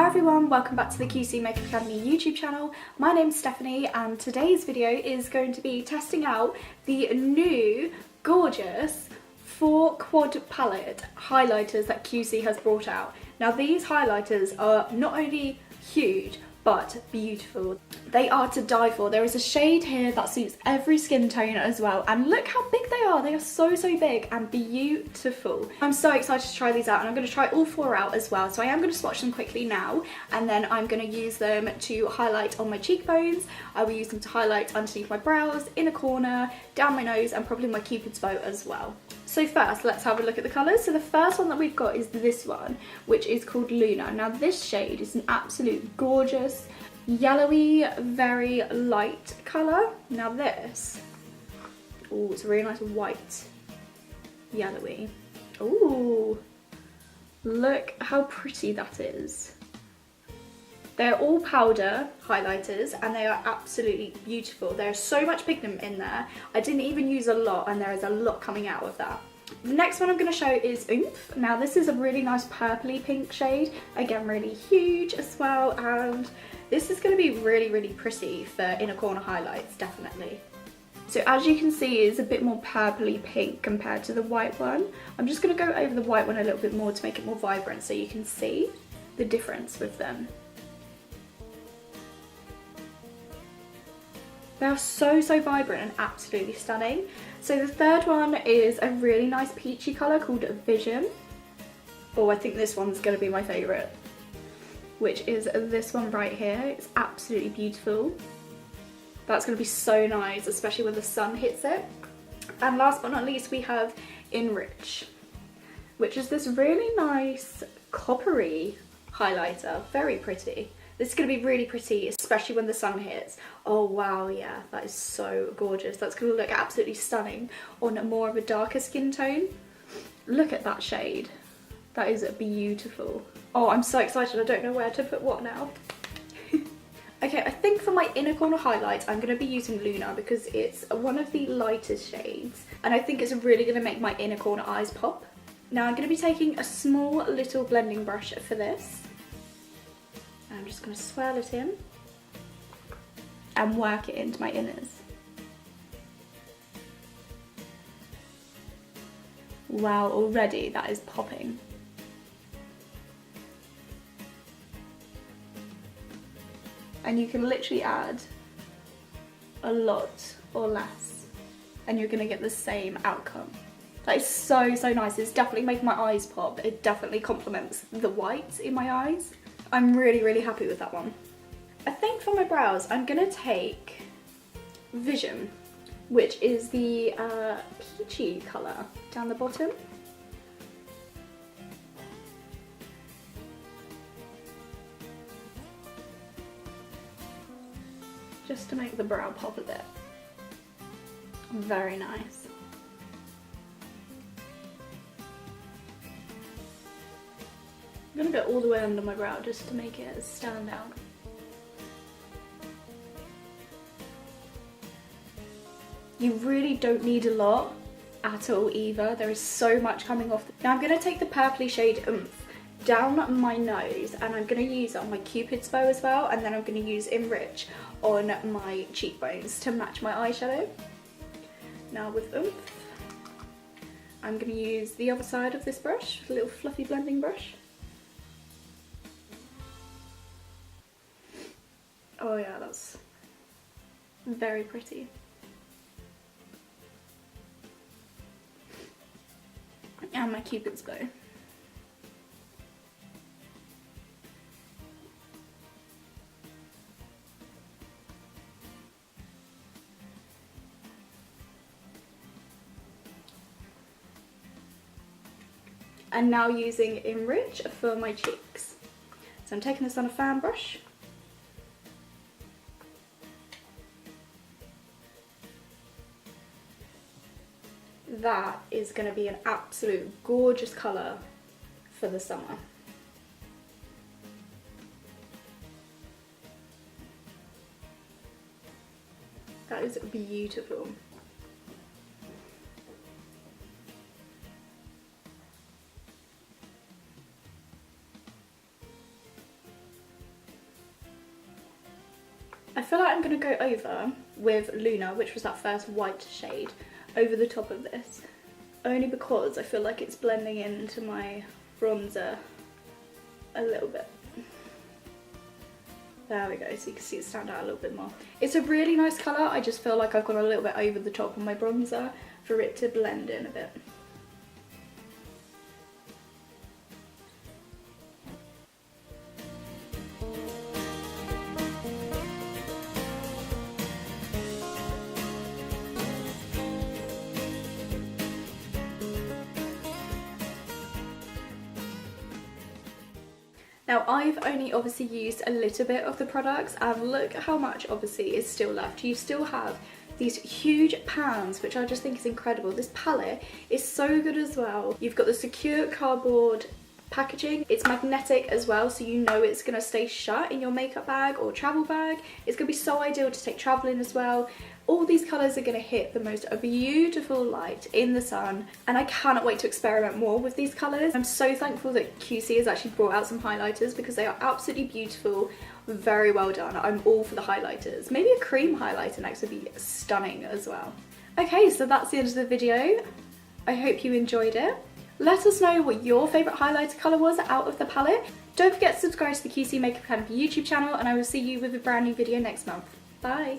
Hi everyone, welcome back to the QC Makeup Academy YouTube channel. My name's Stephanie and today's video is going to be testing out the new gorgeous 4 quad palette highlighters that QC has brought out. Now these highlighters are not only huge but beautiful. They are to die for. There is a shade here that suits every skin tone as well, and look how big they are. They are so big and beautiful. I'm so excited to try these out, and I'm going to try all 4 out as well. So I am going to swatch them quickly now, and then I'm going to use them to highlight on my cheekbones. I will use them to highlight underneath my brows, in a corner, down my nose, and probably my cupid's bow as well. So first, let's have a look at the colours. So the first one that we've got is this one, which is called Luna. Now this shade is an absolute gorgeous, yellowy, very light colour. Now this, oh, it's a really nice white, yellowy. Ooh, look how pretty that is. They're all powder highlighters and they are absolutely beautiful. There's so much pigment in there. I didn't even use a lot and there is a lot coming out of that. The next one I'm going to show is Oomph. Now this is a really nice purpley pink shade. Again, really huge as well, and this is going to be really pretty for inner corner highlights, definitely. So as you can see, it's a bit more purpley pink compared to the white one. I'm just going to go over the white one a little bit more to make it more vibrant so you can see the difference with them. They are so vibrant and absolutely stunning. So the third one is a really nice peachy colour called Vision. Oh, I think this one's going to be my favourite, which is this one right here. It's absolutely beautiful. That's going to be so nice, especially when the sun hits it. And last but not least, we have Enrich, which is this really nice coppery highlighter. Very pretty. This is going to be really pretty, especially when the sun hits. Oh wow, yeah, that is so gorgeous. That's going to look absolutely stunning on more of a darker skin tone. Look at that shade. That is beautiful. Oh, I'm so excited. I don't know where to put what now. Okay, I think for my inner corner highlights, I'm going to be using Luna because it's one of the lightest shades. And I think it's really going to make my inner corner eyes pop. Now I'm going to be taking a small little blending brush for this. I'm just going to swirl it in and work it into my inners. Wow, already that is popping. And you can literally add a lot or less and you're going to get the same outcome. That is so nice. It's definitely making my eyes pop. It definitely complements the white in my eyes. I'm really happy with that one. I think for my brows, I'm gonna take Vision, which is the peachy colour down the bottom. Just to make the brow pop a bit. Very nice. I'm going to go all the way under my brow just to make it stand out. You really don't need a lot at all either. There is so much coming off. Now I'm going to take the purpley shade Oomph down my nose and I'm going to use it on my cupid's bow as well, and then I'm going to use Enrich on my cheekbones to match my eyeshadow. Now with Oomph, I'm going to use the other side of this brush, a little fluffy blending brush. Oh yeah, that's very pretty. And my cupid's bow. And now using Enrich for my cheeks. So I'm taking this on a fan brush. That is going to be an absolute gorgeous colour for the summer. That is beautiful. feel like I'm going to go over with Luna, which was that first white shade, over the top of this. Only because I feel like it's blending into my bronzer a little bit. There we go, so you can see it stand out a little bit more. It's a really nice colour, I just feel like I've gone a little bit over the top on my bronzer for it to blend in a bit. Now I've only obviously used a little bit of the products, and look how much obviously is still left. You still have these huge pans, which I just think is incredible. This palette is so good as well. You've got the secure cardboard packaging. It's magnetic as well, so you know it's going to stay shut in your makeup bag or travel bag. It's going to be so ideal to take traveling as well. All these colours are going to hit the most beautiful light in the sun, and I cannot wait to experiment more with these colours. I'm so thankful that QC has actually brought out some highlighters because they are absolutely beautiful, very well done. I'm all for the highlighters. Maybe a cream highlighter next would be stunning as well. Okay, so that's the end of the video. I hope you enjoyed it. Let us know what your favourite highlighter colour was out of the palette. Don't forget to subscribe to the QC Makeup Academy YouTube channel, and I will see you with a brand new video next month. Bye!